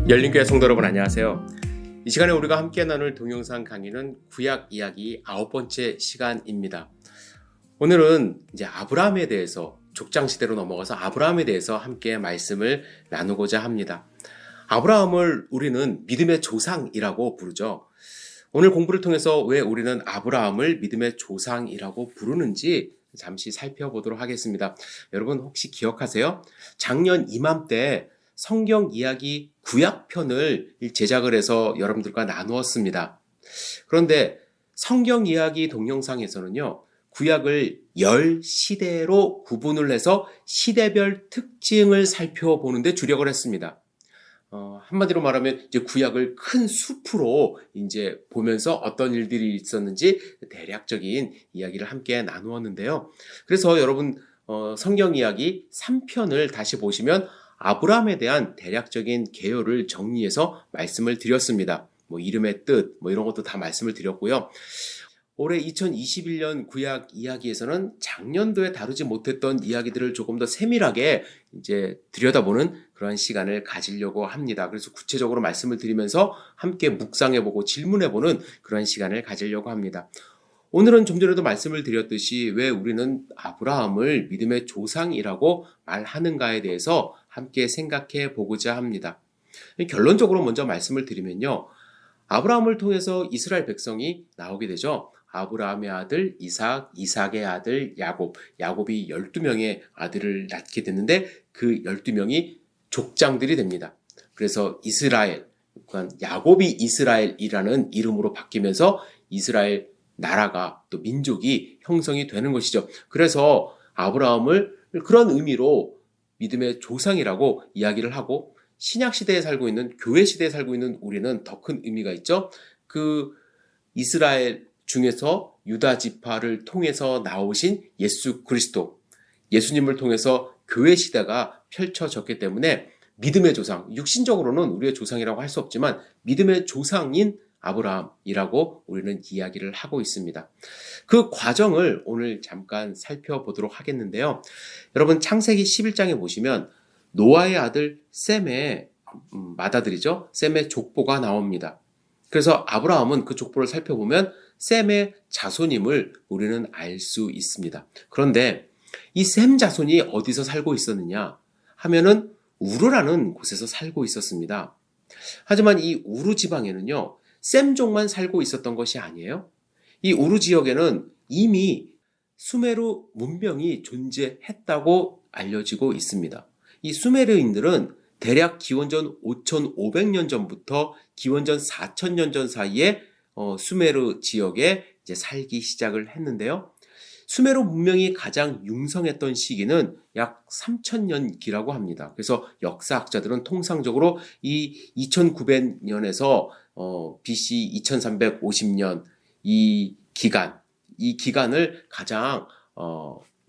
열린교회 성도 여러분 안녕하세요. 이 시간에 우리가 함께 나눌 동영상 강의는 구약 이야기 9번째 시간입니다. 오늘은 이제 아브라함에 대해서 족장시대로 넘어가서 아브라함에 대해서 함께 말씀을 나누고자 합니다. 아브라함을 우리는 믿음의 조상이라고 부르죠. 오늘 공부를 통해서 왜 우리는 아브라함을 믿음의 조상이라고 부르는지 잠시 살펴보도록 하겠습니다. 여러분 혹시 기억하세요? 작년 이맘때 성경 이야기 구약편을 제작을 해서 여러분들과 나누었습니다. 그런데 성경 이야기 동영상에서는요, 구약을 10시대로 구분을 해서 시대별 특징을 살펴보는데 주력을 했습니다. 한마디로 말하면 이제 구약을 큰 숲으로 이제 보면서 어떤 일들이 있었는지 대략적인 이야기를 함께 나누었는데요. 그래서 여러분 성경 이야기 3편을 다시 보시면 아브라함에 대한 대략적인 개요를 정리해서 말씀을 드렸습니다. 이름의 뜻, 이런 것도 다 말씀을 드렸고요. 올해 2021년 구약 이야기에서는 작년도에 다루지 못했던 이야기들을 조금 더 세밀하게 이제 들여다보는 그런 시간을 가지려고 합니다. 그래서 구체적으로 말씀을 드리면서 함께 묵상해보고 질문해보는 그런 시간을 가지려고 합니다. 오늘은 좀 전에도 말씀을 드렸듯이 왜 우리는 아브라함을 믿음의 조상이라고 말하는가에 대해서 함께 생각해 보고자 합니다. 결론적으로 먼저 말씀을 드리면요. 아브라함을 통해서 이스라엘 백성이 나오게 되죠. 아브라함의 아들 이삭, 이삭의 아들 야곱, 야곱이 12명의 아들을 낳게 됐는데 그 12명이 족장들이 됩니다. 그래서 이스라엘, 그러니까 야곱이 이스라엘이라는 이름으로 바뀌면서 이스라엘 나라가 또 민족이 형성이 되는 것이죠. 그래서 아브라함을 그런 의미로 믿음의 조상이라고 이야기를 하고 신약 시대에 살고 있는 교회 시대에 살고 있는 우리는 더 큰 의미가 있죠. 그 이스라엘 중에서 유다 지파를 통해서 나오신 예수 그리스도, 예수님을 통해서 교회 시대가 펼쳐졌기 때문에 믿음의 조상, 육신적으로는 우리의 조상이라고 할 수 없지만 믿음의 조상인 아브라함이라고 우리는 이야기를 하고 있습니다. 그 과정을 오늘 잠깐 살펴보도록 하겠는데요. 여러분 창세기 11장에 보시면 노아의 아들 셈의 맏아들이죠. 셈의 족보가 나옵니다. 그래서 아브라함은 그 족보를 살펴보면 셈의 자손임을 우리는 알 수 있습니다. 그런데 이 셈 자손이 어디서 살고 있었느냐 하면은 우르라는 곳에서 살고 있었습니다. 하지만 이 우르 지방에는요, 셈족만 살고 있었던 것이 아니에요. 이 우르 지역에는 이미 수메르 문명이 존재했다고 알려지고 있습니다. 이 수메르인들은 대략 기원전 5,500년 전부터 기원전 4,000년 전 사이에 수메르 지역에 이제 살기 시작을 했는데요. 수메르 문명이 가장 융성했던 시기는 약 3,000년기라고 합니다. 그래서 역사학자들은 통상적으로 이 2,900년에서 BC 2350년 이 기간을 가장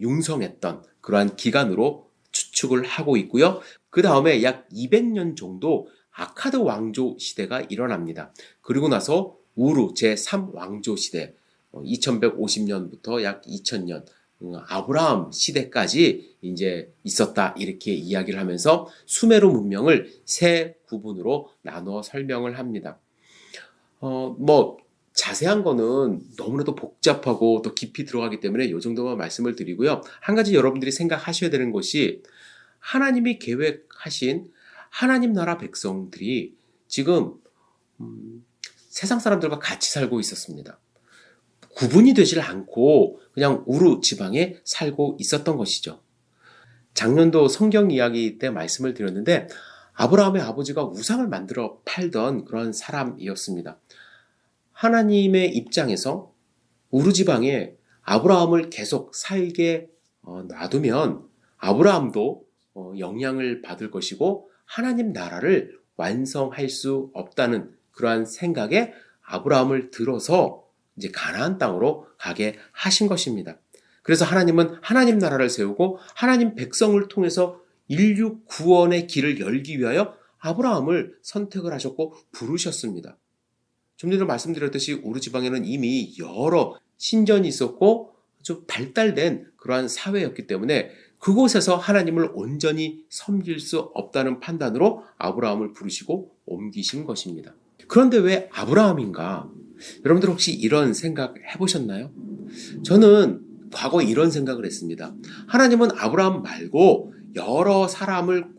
융성했던 그러한 기간으로 추측을 하고 있고요. 그 다음에 약 200년 정도 아카드 왕조 시대가 일어납니다. 그리고 나서 우르 제3왕조 시대 2150년부터 약 2000년 아브라함 시대까지 이제 있었다 이렇게 이야기를 하면서 수메르 문명을 세 구분으로 나누어 설명을 합니다. 자세한 거는 너무나도 복잡하고 또 깊이 들어가기 때문에 이 정도만 말씀을 드리고요. 한 가지 여러분들이 생각하셔야 되는 것이 하나님이 계획하신 하나님 나라 백성들이 지금 세상 사람들과 같이 살고 있었습니다. 구분이 되질 않고 그냥 우르 지방에 살고 있었던 것이죠. 작년도 성경 이야기 때 말씀을 드렸는데 아브라함의 아버지가 우상을 만들어 팔던 그런 사람이었습니다. 하나님의 입장에서 우르 지방에 아브라함을 계속 살게 놔두면 아브라함도 영향을 받을 것이고 하나님 나라를 완성할 수 없다는 그러한 생각에 아브라함을 들어서 이제 가나안 땅으로 가게 하신 것입니다. 그래서 하나님은 하나님 나라를 세우고 하나님 백성을 통해서 인류 구원의 길을 열기 위하여 아브라함을 선택을 하셨고 부르셨습니다. 좀 전에 말씀드렸듯이 우르 지방에는 이미 여러 신전이 있었고 아주 발달된 그러한 사회였기 때문에 그곳에서 하나님을 온전히 섬길 수 없다는 판단으로 아브라함을 부르시고 옮기신 것입니다. 그런데 왜 아브라함인가? 여러분들 혹시 이런 생각 해보셨나요? 저는 과거에 이런 생각을 했습니다. 하나님은 아브라함 말고 여러 사람을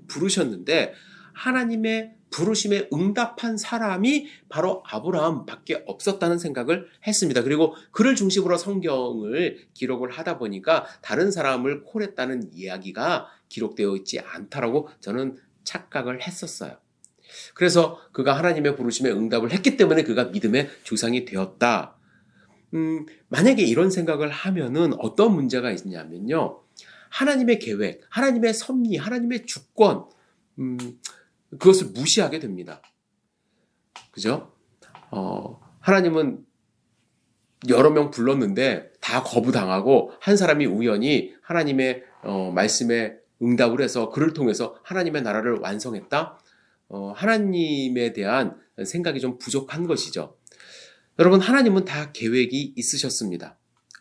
부르셨는데 하나님의 부르심에 응답한 사람이 바로 아브라함밖에 없었다는 생각을 했습니다. 그리고 그를 중심으로 성경을 기록을 하다 보니까 다른 사람을 콜했다는 이야기가 기록되어 있지 않다라고 저는 착각을 했었어요. 그래서 그가 하나님의 부르심에 응답을 했기 때문에 그가 믿음의 조상이 되었다. 만약에 이런 생각을 하면은 어떤 문제가 있냐면요. 하나님의 계획, 하나님의 섭리, 하나님의 주권, 그것을 무시하게 됩니다. 그죠? 하나님은 여러 명 불렀는데 다 거부당하고 한 사람이 우연히 하나님의 말씀에 응답을 해서 그를 통해서 하나님의 나라를 완성했다? 하나님에 대한 생각이 좀 부족한 것이죠. 여러분, 하나님은 다 계획이 있으셨습니다.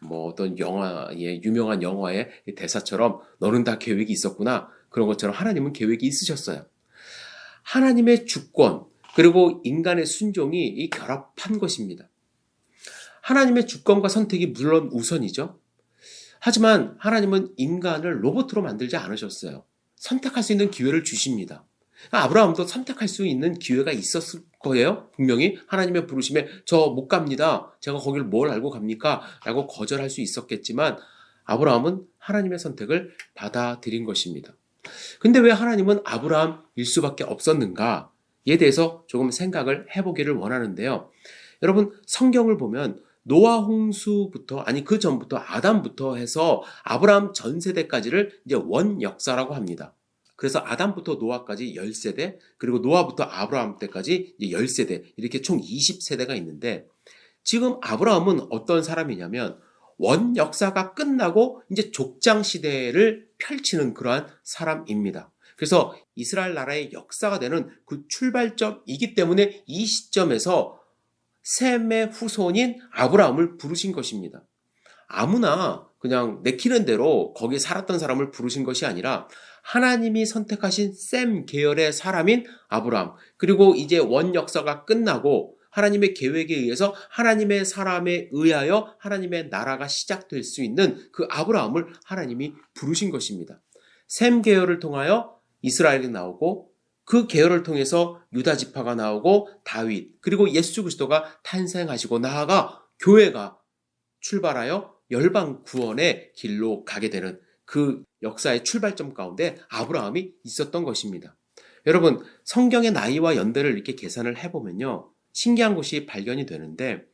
어떤 유명한 영화의 대사처럼 너는 다 계획이 있었구나. 그런 것처럼 하나님은 계획이 있으셨어요. 하나님의 주권, 그리고 인간의 순종이 결합한 것입니다. 하나님의 주권과 선택이 물론 우선이죠. 하지만 하나님은 인간을 로봇으로 만들지 않으셨어요. 선택할 수 있는 기회를 주십니다. 아브라함도 선택할 수 있는 기회가 있었을 거예요. 분명히 하나님의 부르심에 저 못 갑니다. 제가 거길 뭘 알고 갑니까? 라고 거절할 수 있었겠지만 아브라함은 하나님의 선택을 받아들인 것입니다. 근데 왜 하나님은 아브라함일 수밖에 없었는가에 대해서 조금 생각을 해보기를 원하는데요. 여러분, 성경을 보면 노아 홍수부터, 그 전부터 아담부터 해서 아브라함 전 세대까지를 이제 원 역사라고 합니다. 그래서 아담부터 노아까지 10세대, 그리고 노아부터 아브라함 때까지 10세대, 이렇게 총 20세대가 있는데, 지금 아브라함은 어떤 사람이냐면 원 역사가 끝나고 이제 족장 시대를 펼치는 그러한 사람입니다. 그래서 이스라엘 나라의 역사가 되는 그 출발점이기 때문에 이 시점에서 셈의 후손인 아브라함을 부르신 것입니다. 아무나 그냥 내키는 대로 거기에 살았던 사람을 부르신 것이 아니라 하나님이 선택하신 셈 계열의 사람인 아브라함, 그리고 이제 원 역사가 끝나고 하나님의 계획에 의해서 하나님의 사람에 의하여 하나님의 나라가 시작될 수 있는 그 아브라함을 하나님이 부르신 것입니다. 셈 계열을 통하여 이스라엘이 나오고 그 계열을 통해서 유다 지파가 나오고 다윗, 그리고 예수 그리스도가 탄생하시고 나아가 교회가 출발하여 열방 구원의 길로 가게 되는 그 역사의 출발점 가운데 아브라함이 있었던 것입니다. 여러분, 성경의 나이와 연대를 이렇게 계산을 해보면요, 신기한 것이 발견이 되는데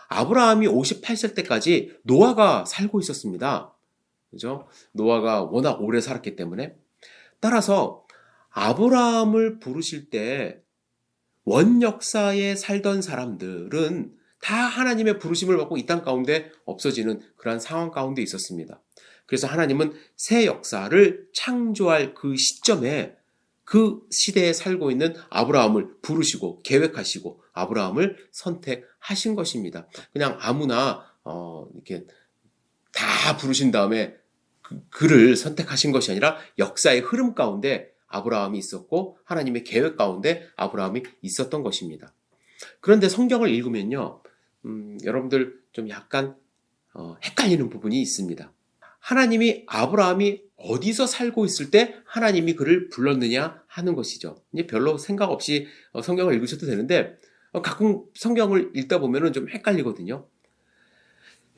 아브라함이 58세 때까지 노아가 살고 있었습니다. 그죠? 노아가 워낙 오래 살았기 때문에. 따라서 아브라함을 부르실 때 원 역사에 살던 사람들은 다 하나님의 부르심을 받고 이 땅 가운데 없어지는 그러한 상황 가운데 있었습니다. 그래서 하나님은 새 역사를 창조할 그 시점에 그 시대에 살고 있는 아브라함을 부르시고 계획하시고 아브라함을 선택하신 것입니다. 그냥 아무나 이렇게 다 부르신 다음에 그를 선택하신 것이 아니라 역사의 흐름 가운데 아브라함이 있었고 하나님의 계획 가운데 아브라함이 있었던 것입니다. 그런데 성경을 읽으면요, 여러분들 좀 약간 헷갈리는 부분이 있습니다. 하나님이 아브라함이 어디서 살고 있을 때 하나님이 그를 불렀느냐 하는 것이죠. 이제 별로 생각 없이 성경을 읽으셔도 되는데 가끔 성경을 읽다 보면 좀 헷갈리거든요.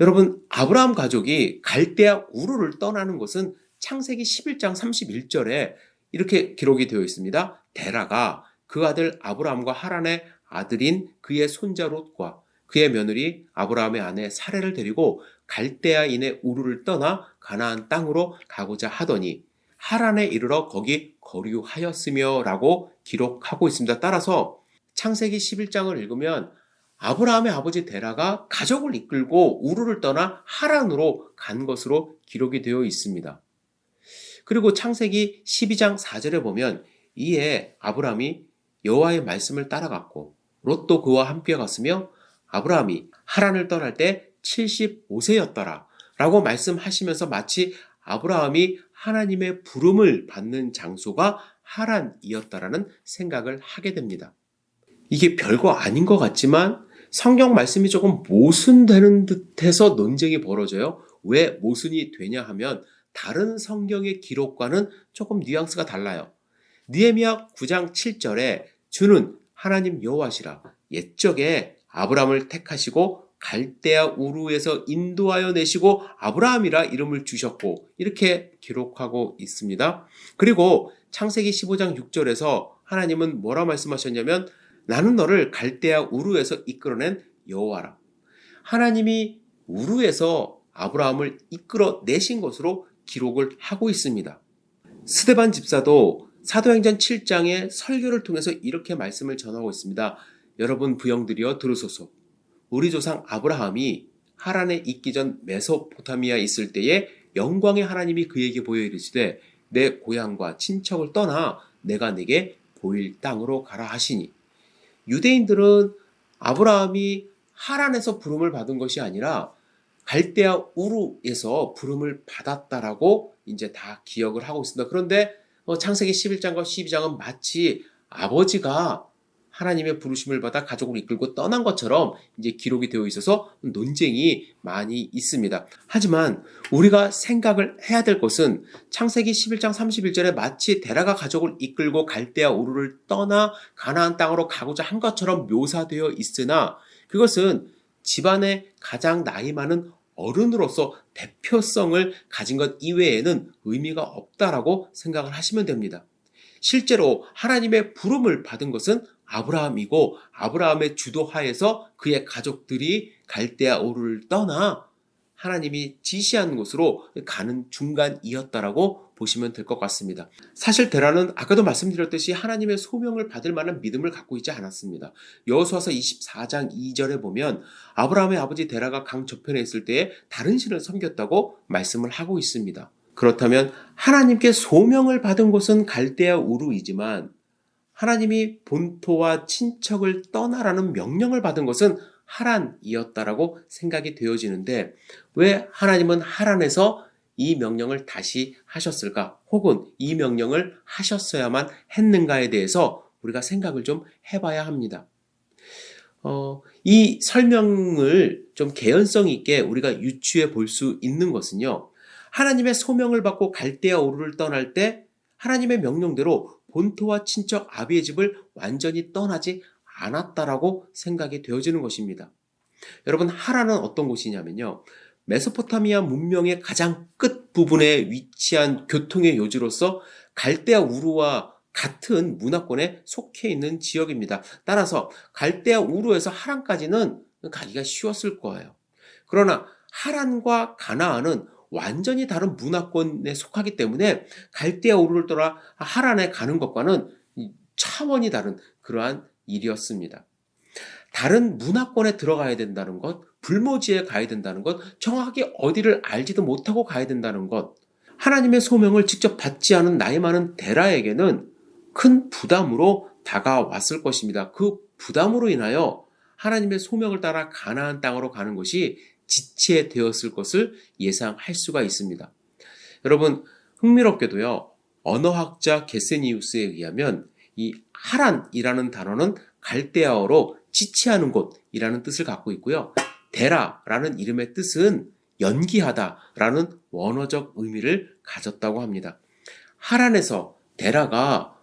여러분, 아브라함 가족이 갈대아 우르를 떠나는 것은 창세기 11장 31절에 이렇게 기록이 되어 있습니다. 데라가 그 아들 아브라함과 하란의 아들인 그의 손자 롯과 그의 며느리 아브라함의 아내 사레를 데리고 갈대아인의 우르를 떠나 가나안 땅으로 가고자 하더니 하란에 이르러 거기 거류하였으며 라고 기록하고 있습니다. 따라서 창세기 11장을 읽으면 아브라함의 아버지 데라가 가족을 이끌고 우르를 떠나 하란으로 간 것으로 기록이 되어 있습니다. 그리고 창세기 12장 4절에 보면 이에 아브라함이 여호와의 말씀을 따라갔고 롯도 그와 함께 갔으며 아브라함이 하란을 떠날 때 75세였더라 라고 말씀하시면서 마치 아브라함이 하나님의 부름을 받는 장소가 하란이었다라는 생각을 하게 됩니다. 이게 별거 아닌 것 같지만 성경 말씀이 조금 모순되는 듯해서 논쟁이 벌어져요. 왜 모순이 되냐 하면 다른 성경의 기록과는 조금 뉘앙스가 달라요. 느헤미야 9장 7절에 주는 하나님 여호와시라 옛적에 아브라함을 택하시고 갈대아 우르에서 인도하여 내시고 아브라함이라 이름을 주셨고 이렇게 기록하고 있습니다. 그리고 창세기 15장 6절에서 하나님은 뭐라 말씀하셨냐면 나는 너를 갈대아 우르에서 이끌어낸 여호와라. 하나님이 우르에서 아브라함을 이끌어 내신 것으로 기록을 하고 있습니다. 스데반 집사도 사도행전 7장의 설교를 통해서 이렇게 말씀을 전하고 있습니다. 여러분 부형들이여 들으소서. 우리 조상 아브라함이 하란에 있기 전 메소포타미아에 있을 때에 영광의 하나님이 그에게 보여 이르시되 내 고향과 친척을 떠나 내가 네게 보일 땅으로 가라 하시니 유대인들은 아브라함이 하란에서 부름을 받은 것이 아니라 갈대아 우르에서 부름을 받았다라고 이제 다 기억을 하고 있습니다. 그런데 창세기 11장과 12장은 마치 아버지가 하나님의 부르심을 받아 가족을 이끌고 떠난 것처럼 이제 기록이 되어 있어서 논쟁이 많이 있습니다. 하지만 우리가 생각을 해야 될 것은 창세기 11장 31절에 마치 데라가 가족을 이끌고 갈대아 우르를 떠나 가나안 땅으로 가고자 한 것처럼 묘사되어 있으나 그것은 집안의 가장 나이 많은 어른으로서 대표성을 가진 것 이외에는 의미가 없다라고 생각을 하시면 됩니다. 실제로 하나님의 부름을 받은 것은 아브라함이고 아브라함의 주도하에서 그의 가족들이 갈대아 우르를 떠나 하나님이 지시한 곳으로 가는 중간이었다라고 보시면 될 것 같습니다. 사실 데라는 아까도 말씀드렸듯이 하나님의 소명을 받을 만한 믿음을 갖고 있지 않았습니다. 여호수아서 24장 2절에 보면 아브라함의 아버지 데라가 강 저편에 있을 때에 다른 신을 섬겼다고 말씀을 하고 있습니다. 그렇다면 하나님께 소명을 받은 곳은 갈대아 우르이지만 하나님이 본토와 친척을 떠나라는 명령을 받은 것은 하란이었다라고 생각이 되어지는데 왜 하나님은 하란에서 이 명령을 다시 하셨을까? 혹은 이 명령을 하셨어야만 했는가에 대해서 우리가 생각을 좀 해봐야 합니다. 이 설명을 좀 개연성 있게 우리가 유추해 볼 수 있는 것은요. 하나님의 소명을 받고 갈대아 우르를 떠날 때 하나님의 명령대로 본토와 친척 아비의 집을 완전히 떠나지 않았다라고 생각이 되어지는 것입니다. 여러분 하란은 어떤 곳이냐면요. 메소포타미아 문명의 가장 끝 부분에 위치한 교통의 요지로서 갈대아 우르와 같은 문화권에 속해 있는 지역입니다. 따라서 갈대아 우르에서 하란까지는 가기가 쉬웠을 거예요. 그러나 하란과 가나안은 완전히 다른 문화권에 속하기 때문에 갈대아 우르를 떠나 하란에 가는 것과는 차원이 다른 그러한 일이었습니다. 다른 문화권에 들어가야 된다는 것, 불모지에 가야 된다는 것, 정확하게 어디를 알지도 못하고 가야 된다는 것, 하나님의 소명을 직접 받지 않은 나이 많은 데라에게는 큰 부담으로 다가왔을 것입니다. 그 부담으로 인하여 하나님의 소명을 따라 가나안 땅으로 가는 것이 지체되었을 것을 예상할 수가 있습니다. 여러분 흥미롭게도요. 언어학자 게세니우스에 의하면 이 하란이라는 단어는 갈대아어로 지체하는 곳이라는 뜻을 갖고 있고요. 데라라는 이름의 뜻은 연기하다라는 원어적 의미를 가졌다고 합니다. 하란에서 데라가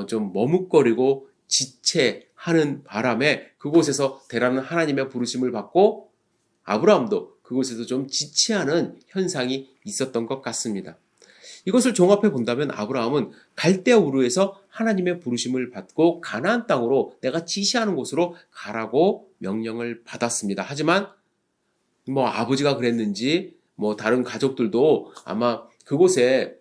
좀 머뭇거리고 지체하는 바람에 그곳에서 데라는 하나님의 부르심을 받고 아브라함도 그곳에서 좀 지체하는 현상이 있었던 것 같습니다. 이것을 종합해 본다면 아브라함은 갈대아 우르에서 하나님의 부르심을 받고 가나안 땅으로 내가 지시하는 곳으로 가라고 명령을 받았습니다. 하지만 아버지가 그랬는지 다른 가족들도 아마 그곳에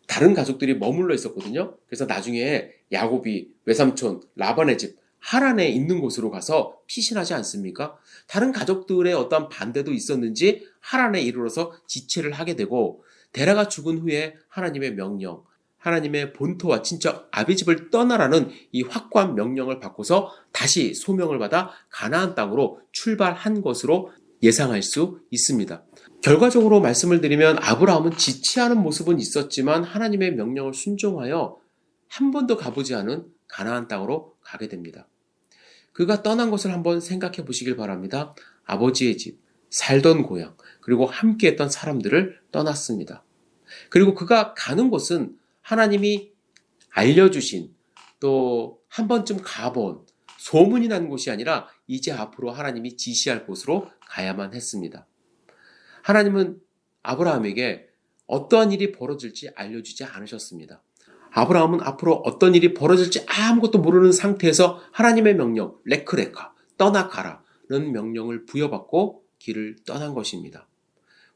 다른 가족들이 머물러 있었거든요. 그래서 나중에 야곱이 외삼촌 라반의 집 하란에 있는 곳으로 가서 피신하지 않습니까? 다른 가족들의 어떤 반대도 있었는지 하란에 이르러서 지체를 하게 되고 데라가 죽은 후에 하나님의 명령, 하나님의 본토와 친척 아비집을 떠나라는 이 확고한 명령을 받고서 다시 소명을 받아 가나안 땅으로 출발한 것으로 예상할 수 있습니다. 결과적으로 말씀을 드리면 아브라함은 지체하는 모습은 있었지만 하나님의 명령을 순종하여 한 번도 가보지 않은 가나안 땅으로 가게 됩니다. 그가 떠난 것을 한번 생각해 보시길 바랍니다. 아버지의 집, 살던 고향, 그리고 함께했던 사람들을 떠났습니다. 그리고 그가 가는 곳은 하나님이 알려주신 또 한 번쯤 가본 소문이 난 곳이 아니라 이제 앞으로 하나님이 지시할 곳으로 가야만 했습니다. 하나님은 아브라함에게 어떠한 일이 벌어질지 알려주지 않으셨습니다. 아브라함은 앞으로 어떤 일이 벌어질지 아무것도 모르는 상태에서 하나님의 명령, 레크레카, 떠나가라는 명령을 부여받고 길을 떠난 것입니다.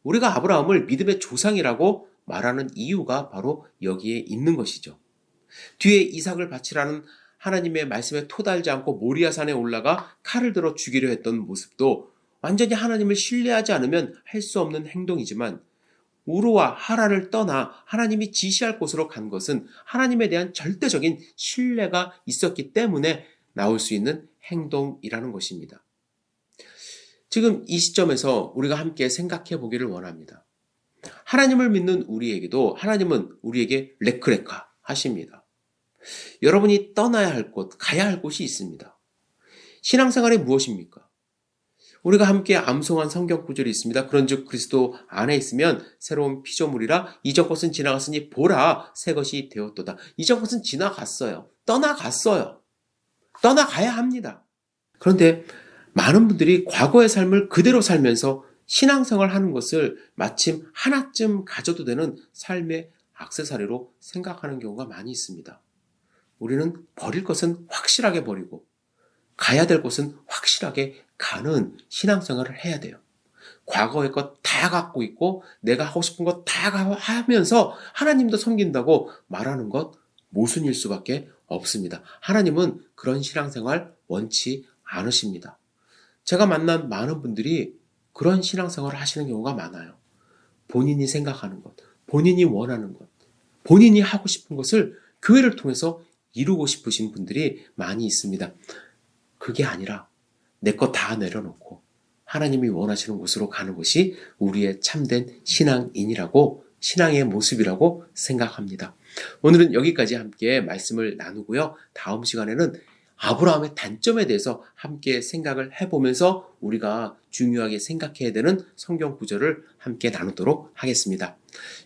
우리가 아브라함을 믿음의 조상이라고 말하는 이유가 바로 여기에 있는 것이죠. 뒤에 이삭을 바치라는 하나님의 말씀에 토달지 않고 모리아산에 올라가 칼을 들어 죽이려 했던 모습도 완전히 하나님을 신뢰하지 않으면 할 수 없는 행동이지만 우르와 하란을 떠나 하나님이 지시할 곳으로 간 것은 하나님에 대한 절대적인 신뢰가 있었기 때문에 나올 수 있는 행동이라는 것입니다. 지금 이 시점에서 우리가 함께 생각해 보기를 원합니다. 하나님을 믿는 우리에게도 하나님은 우리에게 레크레카 하십니다. 여러분이 떠나야 할 곳, 가야 할 곳이 있습니다. 신앙생활이 무엇입니까? 우리가 함께 암송한 성경 구절이 있습니다. 그런즉 그리스도 안에 있으면 새로운 피조물이라 이전 것은 지나갔으니 보라 새 것이 되었도다. 이전 것은 지나갔어요. 떠나갔어요. 떠나가야 합니다. 그런데 많은 분들이 과거의 삶을 그대로 살면서 신앙생활 하는 것을 마침 하나쯤 가져도 되는 삶의 액세서리로 생각하는 경우가 많이 있습니다. 우리는 버릴 것은 확실하게 버리고 가야 될 곳은 확실하게 가는 신앙생활을 해야 돼요. 과거의 것 다 갖고 있고 내가 하고 싶은 것 다 하면서 하나님도 섬긴다고 말하는 것 모순일 수밖에 없습니다. 하나님은 그런 신앙생활 원치 않으십니다. 제가 만난 많은 분들이 그런 신앙생활을 하시는 경우가 많아요. 본인이 생각하는 것, 본인이 원하는 것, 본인이 하고 싶은 것을 교회를 통해서 이루고 싶으신 분들이 많이 있습니다. 그게 아니라 내 것 다 내려놓고 하나님이 원하시는 곳으로 가는 것이 우리의 참된 신앙인이라고, 신앙의 모습이라고 생각합니다. 오늘은 여기까지 함께 말씀을 나누고요. 다음 시간에는 아브라함의 단점에 대해서 함께 생각을 해보면서 우리가 중요하게 생각해야 되는 성경 구절을 함께 나누도록 하겠습니다.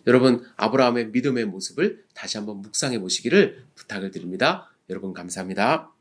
여러분, 아브라함의 믿음의 모습을 다시 한번 묵상해 보시기를 부탁을 드립니다. 여러분 감사합니다.